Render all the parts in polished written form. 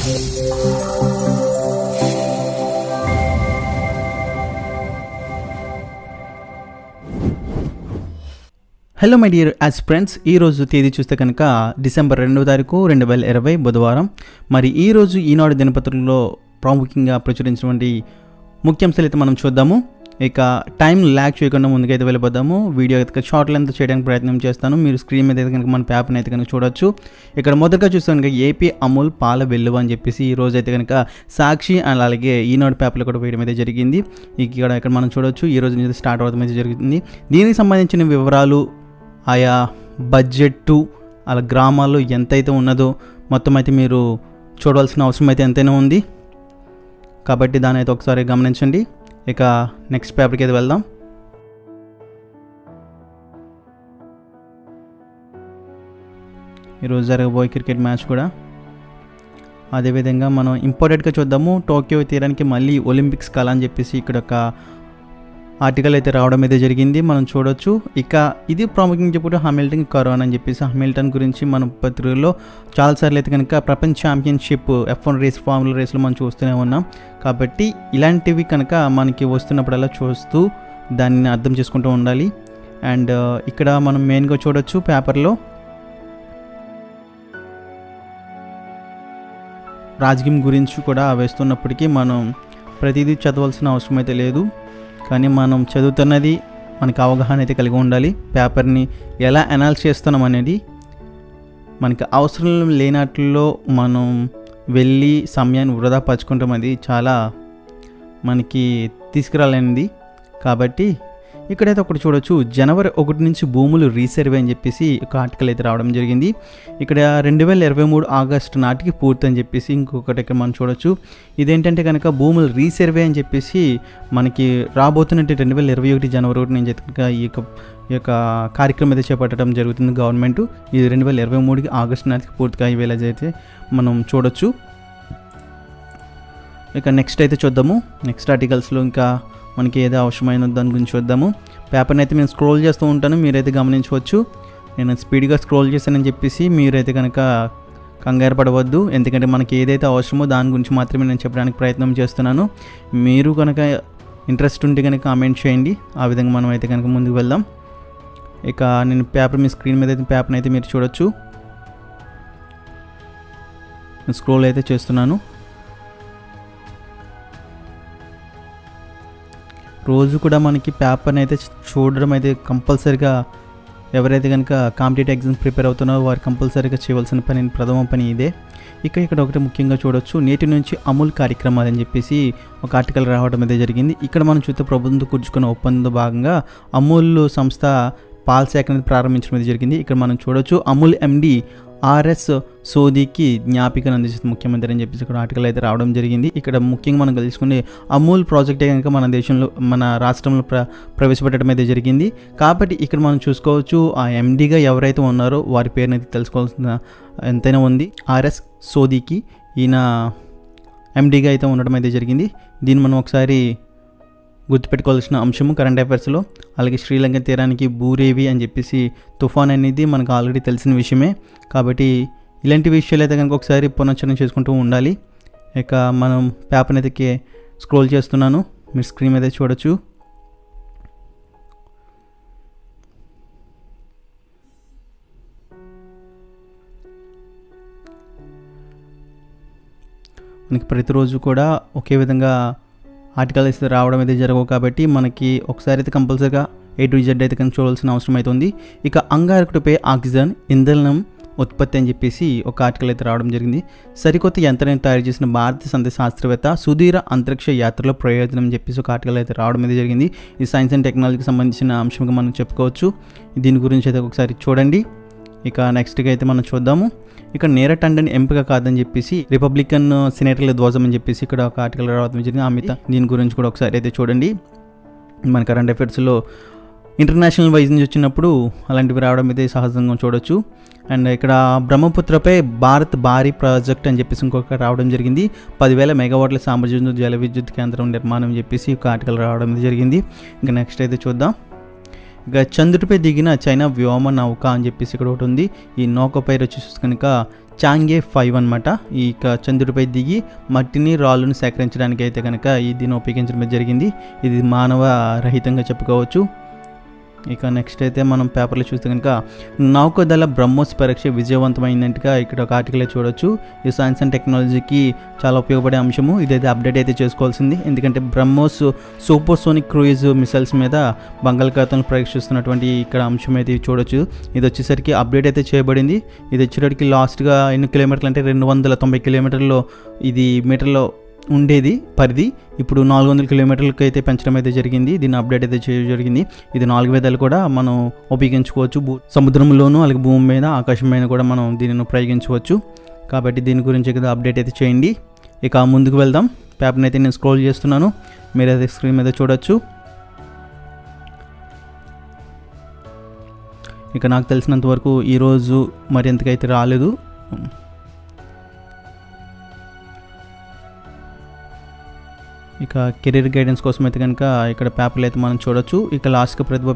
Hello my dear aspirants, ఈరోజు తేదీ చూస్తే కనుక డిసెంబర్ 2వ తారీఖు 2020 బుధవారం. మరి ఈరోజు ఈనాడు దినపత్రికలో ప్రాముఖ్యంగా ప్రచురించినటువంటి ముఖ్యాంశాలు అయితే మనం చూద్దాము. ఇక టైం ల్యాగ్ చేయకుండా ముందుకైతే వెళ్ళిపోదాము. వీడియో అయితే షార్ట్ లెంత్ చేయడానికి ప్రయత్నం చేస్తాను. మీరు స్క్రీన్ మీద అయితే కనుక మన పేపర్ని అయితే కనుక చూడొచ్చు. ఇక్కడ మొదటగా చూస్తే కనుక ఏపీ అమూల్ పాల వెల్లువ అని చెప్పేసి ఈ రోజు అయితే కనుక సాక్షి అండ్ అలాగే ఈనాడు పేపర్లో కూడా వేయడం అయితే జరిగింది. ఇక్కడ మనం చూడొచ్చు, ఈ రోజు నుంచి స్టార్ట్ అవడం అయితే జరుగుతుంది. దీనికి సంబంధించిన వివరాలు, ఆయా బడ్జెట్టు, అలా గ్రామాల్లో ఎంతైతే ఉన్నదో మొత్తం అయితే మీరు చూడవలసిన అవసరం అయితే ఎంతైనా ఉంది. కాబట్టి దాని అయితే ఒకసారి గమనించండి. ఇక నెక్స్ట్ పేపర్కి అయితే వెళ్దాం. ఈరోజు జరగబోయే క్రికెట్ మ్యాచ్ కూడా. అదేవిధంగా మనం ఇంపార్టెంట్గా చూద్దాము. టోక్యో తీరానికి మళ్ళీ ఒలింపిక్స్ కళ అని చెప్పేసి ఇక్కడ ఒక ఆర్టికల్ అయితే రావడం అయితే జరిగింది, మనం చూడొచ్చు. ఇక ఇది ప్రాముఖ్యంగా చెప్పుకుంటే హామిల్టన్ కరోనా అని చెప్పేసి హామిల్టన్ గురించి మనం పత్రికల్లో చాలాసార్లు అయితే కనుక ప్రపంచ ఛాంపియన్షిప్ F1 రేస్, ఫార్ములా రేసులు మనం చూస్తూనే ఉన్నాం. కాబట్టి ఇలాంటివి కనుక మనకి వస్తున్నప్పుడల్లా చూస్తూ దాన్ని అర్థం చేసుకుంటూ ఉండాలి. అండ్ ఇక్కడ మనం మెయిన్గా చూడొచ్చు పేపర్లో రాజకీయం గురించి కూడా వేస్తున్నప్పటికీ మనం ప్రతిదీ చదవాల్సిన అవసరం అయితే లేదు. కానీ మనం చదువుతున్నది మనకు అవగాహన అయితే కలిగి ఉండాలి. పేపర్ని ఎలా అనాలిసిస్ చేస్తున్నాం అనేది మనకి అవసరం లేనట్లో మనం వెళ్ళి సమయాన్ని వృధా పరుచుకుంటాం. అది చాలా మనకి తీసుకురాలేనిది. కాబట్టి ఇక్కడైతే ఒకటి చూడొచ్చు, జనవరి 1 నుంచి భూములు రీసర్వే అని చెప్పేసి ఒక ఆర్టికల్ అయితే రావడం జరిగింది. ఇక్కడ 2023 ఆగస్టు నాటికి పూర్తి అని చెప్పేసి ఇంకొకటి ఇక్కడ మనం చూడొచ్చు. ఇదేంటంటే కనుక భూములు రీసర్వే అని చెప్పేసి మనకి రాబోతున్నట్టు 2021 జనవరి 1 నుంచి ఈ యొక్క కార్యక్రమం అయితే చేపట్టడం జరుగుతుంది గవర్నమెంట్. ఇది 2023 ఆగస్టు నాటికి పూర్తిగా అయ్యేలా అయితే మనం చూడొచ్చు. ఇక నెక్స్ట్ అయితే చూద్దాము. నెక్స్ట్ ఆర్టికల్స్లో ఇంకా మనకి ఏదో అవసరమైన దాని గురించి చూద్దాము. పేపర్ని అయితే నేను స్క్రోల్ చేస్తూ ఉంటాను, మీరైతే గమనించవచ్చు. నేను స్పీడ్గా స్క్రోల్ చేశానని చెప్పేసి మీరైతే కనుక కంగారు పడవద్దు. ఎందుకంటే మనకి ఏదైతే అవసరమో దాని గురించి మాత్రమే నేను చెప్పడానికి ప్రయత్నం చేస్తున్నాను. మీరు కనుక ఇంట్రెస్ట్ ఉంటే కనుక కామెంట్ చేయండి. ఆ విధంగా మనం అయితే కనుక ముందుకు వెళ్దాం. ఇక నేను పేపర్ మీ స్క్రీన్ మీద అయితే పేపర్ని అయితే మీరు చూడొచ్చు. స్క్రోల్ అయితే చేస్తున్నాను. రోజు కూడా మనకి పేపర్ని అయితే చూడడం అయితే కంపల్సరీగా, ఎవరైతే కనుక కాంపిటేటివ్ ఎగ్జామ్ ప్రిపేర్ అవుతున్నారో వారు కంపల్సరీగా చేయవలసిన ప్రథమ పని ఇదే. ఇక్కడ ఒకటి ముఖ్యంగా చూడొచ్చు, నేటి నుంచి అమూల్ కార్యక్రమాలు అని చెప్పేసి ఒక ఆర్టికల్ రావడం అయితే జరిగింది. ఇక్కడ మనం చూస్తే ప్రభుత్వంతో కుదుర్చుకున్న ఒప్పందంలో భాగంగా అమూల్ సంస్థ పాల శాఖ అనేది ప్రారంభించడం అయితే జరిగింది. ఇక్కడ మనం చూడొచ్చు, అమూల్ MD RS సోదీకి జ్ఞాపికను అందిస్తుంది ముఖ్యమంత్రి అని చెప్పేసి ఇక్కడ ఆర్టికల్ అయితే రావడం జరిగింది. ఇక్కడ ముఖ్యంగా మనం తెలుసుకునే అమూల్ ప్రాజెక్టే కనుక మన దేశంలో, మన రాష్ట్రంలో ప్రవేశపెట్టడం అయితే జరిగింది. కాబట్టి ఇక్కడ మనం చూసుకోవచ్చు, ఆ MDగా ఎవరైతే ఉన్నారో వారి పేరుని అయితే తెలుసుకోవాల్సిన ఎంతైనా ఉంది. RS సోదీకి ఈయన MDగా అయితే ఉండడం అయితే జరిగింది. దీన్ని మనం ఒకసారి గుర్తుపెట్టుకోవాల్సిన అంశము కరెంట్ అఫైర్స్లో. అలాగే శ్రీలంక తీరానికి బూరేవి అని చెప్పేసి తుఫాన్ అనేది మనకు ఆల్రెడీ తెలిసిన విషయమే. కాబట్టి ఇలాంటి విషయాలు అయితే కనుక ఒకసారి పునశ్చరణ చేసుకుంటూ ఉండాలి. ఇక మనం పేపర్ని అయితే స్క్రోల్ చేస్తున్నాను, మీరు స్క్రీన్ మీద చూడొచ్చు. మనకి ప్రతిరోజు కూడా ఒకే విధంగా ఆర్టికల్స్ రావడం అయితే జరగవు. కాబట్టి మనకి ఒకసారి అయితే కంపల్సరీగా A to Z అయితే కనుక చూడాల్సిన అవసరం అయితే ఉంది. ఇక అంగారకుడిపై ఆక్సిజన్ ఇంధనం ఉత్పత్తి అని చెప్పేసి ఒక ఆర్టికల్ అయితే రావడం జరిగింది. సరికొత్త యంత్రాన్ని తయారు చేసిన భారతీయ సందేశ శాస్త్రవేత్త సుదీర అంతరిక్ష యాత్రలో ప్రయోజనం అని చెప్పేసి ఒక ఆర్టికల్ అయితే రావడం అయితే జరిగింది. ఈ సైన్స్ అండ్ టెక్నాలజీకి సంబంధించిన అంశంగా మనం చెప్పుకోవచ్చు. దీని గురించి అయితే ఒకసారి చూడండి. ఇక నెక్స్ట్గా అయితే మనం చూద్దాము. ఇక్కడ నేర టండన్ ఎంపిక కాదని చెప్పేసి రిపబ్లికన్ సెనేటర్ల ధ్వజం అని చెప్పేసి ఇక్కడ ఒక ఆర్టికల్ రావడం జరిగింది. మిగతా దీని గురించి కూడా ఒకసారి అయితే చూడండి. మన కరెంట్ అఫైర్స్లో ఇంటర్నేషనల్ వైజ్ నుంచి వచ్చినప్పుడు అలాంటివి రావడం అయితే సహజంగా చూడొచ్చు. అండ్ ఇక్కడ బ్రహ్మపుత్రపై భారత్ భారీ ప్రాజెక్ట్ అని చెప్పేసి ఇంకొక రావడం జరిగింది. 10,000 మెగావాట్ల సామర్థ్యంతో జల విద్యుత్ కేంద్రం నిర్మాణం అని చెప్పేసి ఒక ఆర్టికల్ రావడం జరిగింది. ఇంకా నెక్స్ట్ అయితే చూద్దాం. ఇక చంద్రుడిపై దిగిన చైనా వ్యోమ నౌక అని చెప్పేసి ఇక్కడ ఒకటి ఉంది. ఈ నౌక పేరు వచ్చేసి కనుక చాంగే 5 అనమాట. ఇక చంద్రుడిపై దిగి మట్టిని రాళ్ళను సేకరించడానికి అయితే కనుక దీన్ని ఉపయోగించడం జరిగింది. ఇది మానవ రహితంగా చెప్పుకోవచ్చు. ఇక నెక్స్ట్ అయితే మనం పేపర్లో చూస్తే కనుక నౌకాదళ బ్రహ్మోస్ పరీక్ష విజయవంతమైనట్టుగా ఇక్కడ ఒక ఆర్టికల్ చూడొచ్చు. ఈ సైన్స్ అండ్ టెక్నాలజీకి చాలా ఉపయోగపడే అంశము. ఇదైతే అప్డేట్ అయితే చేసుకోవాల్సింది. ఎందుకంటే బ్రహ్మోస్ సూపర్సోనిక్ క్రూయిజ్ మిసైల్స్ మీద బంగాళాఖాతంలో పరీక్షిస్తున్నటువంటి ఇక్కడ అంశం అయితే చూడొచ్చు. ఇది వచ్చేసరికి అప్డేట్ అయితే చేయబడింది. ఇది వచ్చేటప్పటికి లాస్ట్గా ఎన్ని కిలోమీటర్లు అంటే 290 కిలోమీటర్లో ఇది మీటర్లో ఉండేది పరిధి. ఇప్పుడు 400 కిలోమీటర్లకి అయితే పెంచడం అయితే జరిగింది. దీన్ని అప్డేట్ అయితే చేయడం జరిగింది. ఇది 4 విధాలు కూడా మనం ఉపయోగించుకోవచ్చు. సముద్రంలోనూ అలాగే భూమి మీద ఆకాశం మీద కూడా మనం దీనిని ఉపయోగించవచ్చు. కాబట్టి దీని గురించి కదా అప్డేట్ అయితే చేయండి. ఇక ముందుకు వెళ్దాం. పేపర్ని అయితే నేను స్క్రోల్ చేస్తున్నాను, మీరైతే స్క్రీన్ మీద చూడొచ్చు. ఇక నాకు తెలిసినంత వరకు ఈరోజు మరి ఎంతకైతే రాలేదు. ఇక కెరీర్ గైడెన్స్ కోసం అయితే కనుక ఇక్కడ పేపర్లు అయితే మనం చూడొచ్చు. ఇక లాస్ట్గా ప్రతిభ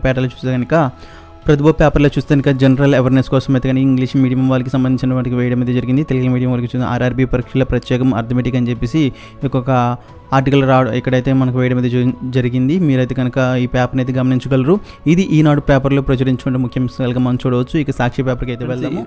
పేపర్లో చూస్తే కనుక జనరల్ అవేర్నెస్ కోసం అయితే కానీ ఇంగ్లీష్ మీడియం వాళ్ళకి సంబంధించిన వాటికి వేయడం అయితే జరిగింది. తెలుగు మీడియం వాళ్ళకి చూసిన ఆర్ఆర్బీ పరీక్షల ప్రత్యేకం అర్థమెటిక్ అని చెప్పేసి ఒక ఆర్టికల్ ఇక్కడైతే మనకు వేయడం అయితే జరిగింది. మీరైతే కనుక ఈ పేపర్ని అయితే గమనించగలరు. ఇది ఈనాడు పేపర్లో ప్రచురించుకుంటే ముఖ్యాంశాలుగా మనం చూడవచ్చు. ఇక సాక్షి పేపర్కి అయితే వెళ్దాము.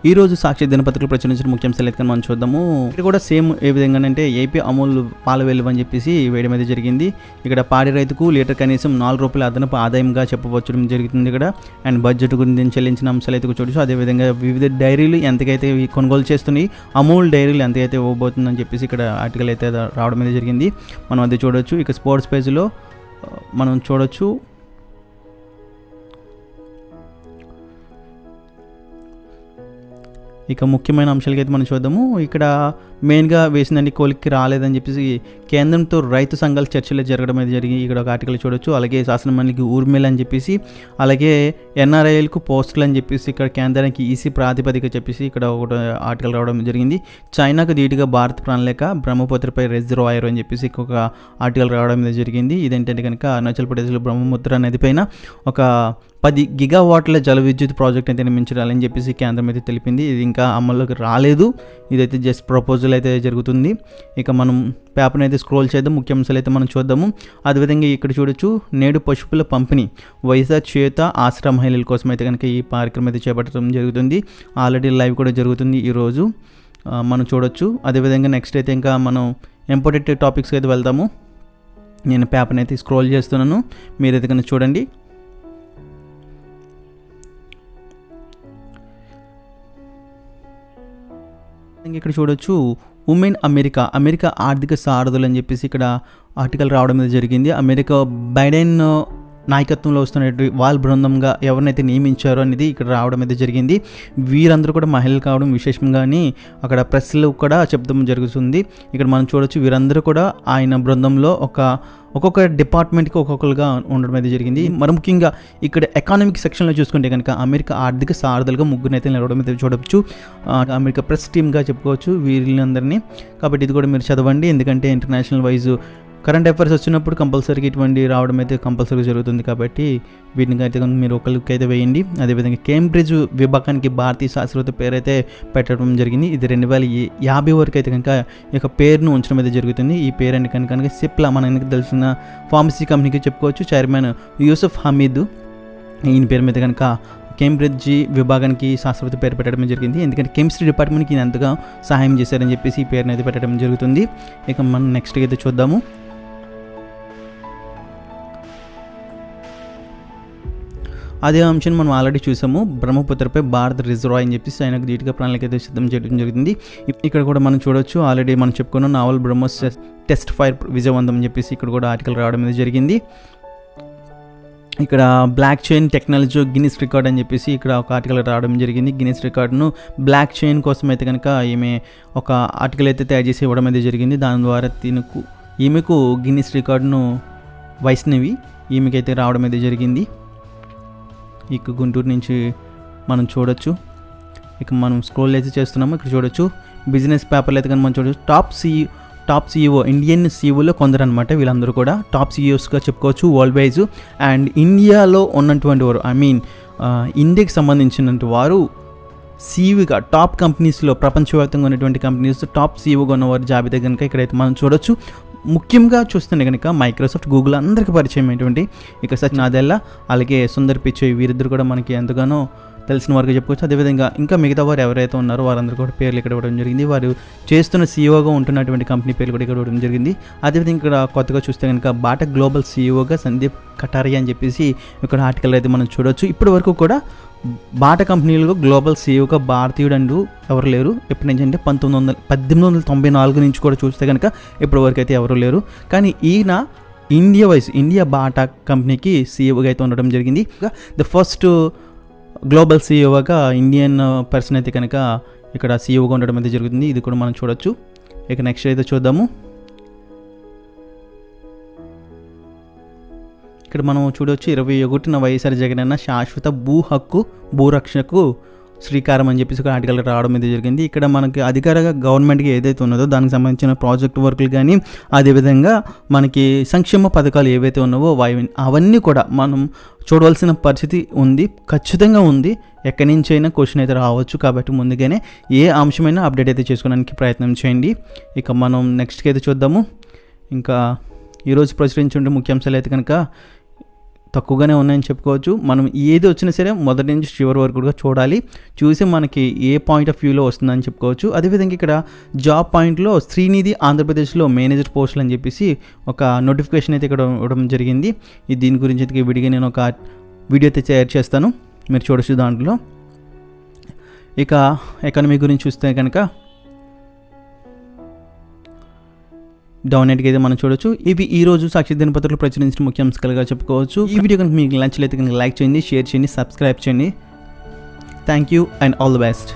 ఈరోజు సాక్షి దినపత్రికలు ప్రచురించిన ముఖ్యాంశాలు అయితే మనం చూద్దాము. ఇక్కడ కూడా సేమ్ ఏ విధంగా అంటే ఏపీ అమూల్ పాల వెలువ అని చెప్పేసి వేయడం అయితే జరిగింది. ఇక్కడ పాడి రైతుకు లీటర్ కనీసం 4 రూపాయల అదనపు ఆదాయంగా చెప్పవచ్చడం జరుగుతుంది ఇక్కడ. అండ్ బడ్జెట్ గురించి చెల్లించిన అంశాలు అయితే చూడొచ్చు. అదేవిధంగా వివిధ డైరీలు ఎంతకైతే కొనుగోలు చేస్తున్నాయి, అమూల్ డైరీలు ఎంతకైతే ఇవ్వబోతుందని చెప్పేసి ఇక్కడ ఆర్టికల్ అయితే రావడం అయితే జరిగింది. మనం అది చూడొచ్చు. ఇక స్పోర్ట్స్ పేజ్లో మనం చూడొచ్చు. ఇక ముఖ్యమైన అంశాలకి అయితే మనం చూద్దాము. ఇక్కడ మెయిన్గా వేసిందండి కోలికి రాలేదని చెప్పేసి కేంద్రంతో రైతు సంఘాల చర్చలు జరగడం అయితే జరిగి ఇక్కడ ఒక ఆర్టికల్ చూడొచ్చు. అలాగే శాసనమండలికి ఊర్మిల్ అని చెప్పేసి, అలాగే ఎన్ఆర్ఐలకు పోస్టులు అని చెప్పేసి ఇక్కడ కేంద్రానికి ఈసీ ప్రాతిపదిక చెప్పేసి ఇక్కడ ఒక ఆర్టికల్ రావడం జరిగింది. చైనాకు ధీటుగా భారత్ ప్రణాళిక బ్రహ్మపుత్రపై రిజర్వాయర్ అని చెప్పేసి ఒక ఆర్టికల్ రావడం జరిగింది. ఇదేంటంటే కనుక అరుణాచల్ ప్రదేశ్లో బ్రహ్మపుత్ర నది పైన ఒక 10 గిగావాట్ల జల విద్యుత్ ప్రాజెక్ట్ అయితే నిర్మించాలని చెప్పేసి కేంద్రం అయితే తెలిపింది. ఇది ఇంకా అమల్లోకి రాలేదు. ఇదైతే జస్ట్ ప్రపోజల్ అయితే జరుగుతుంది. ఇక మనం పేపర్ని అయితే స్క్రోల్ చేద్దాం. ముఖ్యాంశాలు అయితే మనం చూద్దాము. అదేవిధంగా ఇక్కడ చూడొచ్చు. నేడు పశువుల పంపిణీ వైజాగ్ చేత ఆశ్రమ మహిళల కోసం అయితే కనుక ఈ కార్యక్రమం అయితే చేపట్టడం జరుగుతుంది. ఆల్రెడీ లైవ్ కూడా జరుగుతుంది ఈరోజు మనం చూడొచ్చు. అదేవిధంగా నెక్స్ట్ అయితే ఇంకా మనం ఇంపార్టెంట్ టాపిక్స్కి అయితే వెళ్దాము. నేను పేపర్ని అయితే స్క్రోల్ చేస్తున్నాను, మీరైతే కనుక చూడండి. ఇక్కడ చూడొచ్చు. ఉమెన్ అమెరికా ఆర్థిక సారథులు అని చెప్పేసి ఇక్కడ ఆర్టికల్ రావడం అనేది జరిగింది. అమెరికా బైడెన్ నాయకత్వంలో వస్తున్నటువంటి వాళ్ళ బృందంగా ఎవరినైతే నియమించారో అనేది ఇక్కడ రావడం అయితే జరిగింది. వీరందరూ కూడా మహిళలు కావడం విశేషంగాని అక్కడ ప్రెస్లో కూడా చెప్పడం జరుగుతుంది. ఇక్కడ మనం చూడొచ్చు. వీరందరూ కూడా ఆయన బృందంలో ఒక్కొక్క డిపార్ట్మెంట్కి ఒక్కొక్కరుగా ఉండడం అయితే జరిగింది. మరి ముఖ్యంగా ఇక్కడ ఎకానమిక్ సెక్షన్లో చూసుకుంటే కనుక అమెరికా ఆర్థిక సారథులుగా ముగ్గురినైతే నిలవడం అయితే చూడవచ్చు. అమెరికా ప్రెస్ టీమ్గా చెప్పుకోవచ్చు వీళ్ళందరినీ. కాబట్టి ఇది కూడా మీరు చదవండి. ఎందుకంటే ఇంటర్నేషనల్ వైజ్ కరెంట్ అఫైర్స్ వచ్చినప్పుడు కంపల్సరీగా ఇటువంటి రావడం అయితే కంపల్సరీగా జరుగుతుంది. కాబట్టి వీటిని అయితే మీరు ఒకరికి అయితే వేయండి. అదేవిధంగా కేంబ్రిడ్జ్ విభాగానికి భారతీయ శాస్త్రవేత్త పేరు అయితే పెట్టడం జరిగింది. ఇది 2050 వరకు అయితే కనుక ఈ యొక్క పేరును ఉంచడం అయితే జరుగుతుంది. ఈ పేరు అంటే కనుక సిప్లా మనకి తెలిసిన ఫార్మసీ కంపెనీకి చెప్పుకోవచ్చు. చైర్మన్ యూసుఫ్ హమీద్ ఈయన పేరు మీద కనుక కేంబ్రిడ్జ్ విభాగానికి శాస్త్రవేత్త పేరు పెట్టడం జరిగింది. ఎందుకంటే కెమిస్ట్రీ డిపార్ట్మెంట్కి ఈయన ఎంతగా సహాయం చేశారని చెప్పేసి ఈ పేరుని అయితే పెట్టడం జరుగుతుంది. ఇక మనం నెక్స్ట్ అయితే చూద్దాము. అదే అంశాన్ని మనం ఆల్రెడీ చూసాము. బ్రహ్మపుత్రపై భారత్ రిజర్వాయర్ అని చెప్పేసి ఆయనకు ధీటుగా ప్రణాళిక అయితే సిద్ధం చేయడం జరిగింది. ఇక్కడ కూడా మనం చూడొచ్చు. ఆల్రెడీ మనం చెప్పుకున్నాం నావల్ బ్రహ్మోస్ టెస్ట్ ఫైర్ విజయవంతం అని చెప్పేసి ఇక్కడ కూడా ఆర్టికల్ రావడం అనేది జరిగింది. ఇక్కడ block chain technology Guinness record అని చెప్పేసి ఇక్కడ ఒక ఆర్టికల్ రావడం జరిగింది. గిన్నిస్ రికార్డును బ్లాక్ చైన్ కోసం అయితే కనుక ఈమె ఒక ఆర్టికల్ అయితే తయారు చేసి ఇవ్వడం అయితే జరిగింది. దాని ద్వారా ఈమెకు గిన్నిస్ రికార్డును వైష్ణవి ఈమెకైతే రావడం అయితే జరిగింది. ఇక గుంటూరు నుంచి మనం చూడొచ్చు. ఇక మనం స్క్రోల్ అయితే చేస్తున్నాము. ఇక్కడ చూడొచ్చు. బిజినెస్ పేపర్లు అయితే కానీ మనం చూడొచ్చు. టాప్ సీఈఓ ఇండియన్ సీఈఓలో కొందరు అనమాట. వీళ్ళందరూ కూడా టాప్ సీఈఓస్గా చెప్పుకోవచ్చు వరల్డ్ వైజ్. అండ్ ఇండియాలో ఉన్నటువంటి వారు ఇండియాకి సంబంధించినటువంటి వారు సీఈఓగా టాప్ కంపెనీస్లో ప్రపంచవ్యాప్తంగా ఉన్నటువంటి కంపెనీస్ టాప్ సీఈఓగా ఉన్నవారి జాబితా కనుక ఇక్కడైతే మనం చూడొచ్చు. ముఖ్యంగా చూస్తుంటే కనుక మైక్రోసాఫ్ట్, గూగుల్ అందరికీ పరిచయం అయినటువంటి ఇక సచిన్ నాదెల్లా, అలాగే సుందర్ పిచాయ్ వీరిద్దరు కూడా మనకి ఎంతగానో తెలిసిన వారికి చెప్పుకోవచ్చు. అదేవిధంగా ఇంకా మిగతా వారు ఎవరైతే ఉన్నారో వారందరూ కూడా పేర్లు ఇక్కడ ఇవ్వడం జరిగింది. వారు చేస్తున్న సీఈఓగా ఉంటున్నటువంటి కంపెనీ పేర్లు కూడా ఇక్కడ ఇవ్వడం జరిగింది. అదేవిధంగా ఇక్కడ కొత్తగా చూస్తే కనుక బాటా గ్లోబల్ సీఈఓగా సందీప్ కటారియా అని చెప్పేసి ఇక్కడ ఆర్టికల్ అయితే మనం చూడవచ్చు. ఇప్పటి వరకు కూడా బాటా కంపెనీలో గ్లోబల్ సీఈఓగా భారతీయుడు అంటూ ఎవరు లేరు. ఎప్పటి నుంచి అంటే 1894 నుంచి కూడా చూస్తే కనుక ఇప్పటి వరకు అయితే ఎవరు లేరు. కానీ ఈయన ఇండియా బాటా కంపెనీకి సీఈఓగా అయితే ఉండడం జరిగింది. ద ఫస్ట్ గ్లోబల్ సీఈఓగా ఇండియన్ పర్సన్ అయితే కనుక ఇక్కడ సీఈఓగా ఉండడం అయితే జరుగుతుంది. ఇది కూడా మనం చూడొచ్చు. ఇక నెక్స్ట్ అయితే చూద్దాము. ఇక్కడ మనం చూడవచ్చు 21న వైఎస్ఆర్ జగనన్న శాశ్వత భూరక్షణకు శ్రీకారం అని చెప్పేసి ఒక ఆర్టికల్ రావడం అయితే జరిగింది. ఇక్కడ మనకి అధికారంగా గవర్నమెంట్కి ఏదైతే ఉన్నదో దానికి సంబంధించిన ప్రాజెక్ట్ వర్కులు కానీ అదేవిధంగా మనకి సంక్షేమ పథకాలు ఏవైతే ఉన్నావో అవన్నీ కూడా మనం చూడవలసిన పరిస్థితి ఉంది, ఖచ్చితంగా ఉంది. ఎక్కడి నుంచి అయినా క్వశ్చన్ అయితే రావచ్చు. కాబట్టి ముందుగానే ఏ అంశమైనా అప్డేట్ అయితే చేసుకోవడానికి ప్రయత్నం చేయండి. ఇక మనం నెక్స్ట్కి అయితే చూద్దాము. ఇంకా ఈరోజు ప్రచురించుంటే ముఖ్యాంశాలు అయితే కనుక తక్కువగానే ఉన్నాయని చెప్పుకోవచ్చు. మనం ఏది వచ్చినా సరే మొదటి నుంచి చివరి వరకు కూడా చూడాలి, చూసి మనకి ఏ పాయింట్ ఆఫ్ వ్యూలో వస్తుందని చెప్పుకోవచ్చు. అదేవిధంగా ఇక్కడ జాబ్ పాయింట్లో శ్రీనిధి ఆంధ్రప్రదేశ్లో మేనేజర్ పోస్టులు అని చెప్పేసి ఒక నోటిఫికేషన్ అయితే ఇక్కడ ఇవ్వడం జరిగింది. దీని గురించి అయితే విడిగా నేను ఒక వీడియో అయితే తయారు చేస్తాను, మీరు చూడొచ్చు. దాంట్లో ఇక ఎకానమీ గురించి చూస్తే కనుక డౌన్లైట్కి అయితే మనం చూడొచ్చు. ఇవి ఈ రోజు సాక్షి దినపత్రికలు ప్రచురించిన ముఖ్యాంశాలుగా చెప్పుకోవచ్చు. ఈ వీడియో కనుక మీకు నచ్చినట్లయితే కనుక లైక్ చేయండి, షేర్ చేయండి, సబ్స్క్రైబ్ చేయండి. Thank you and all the best.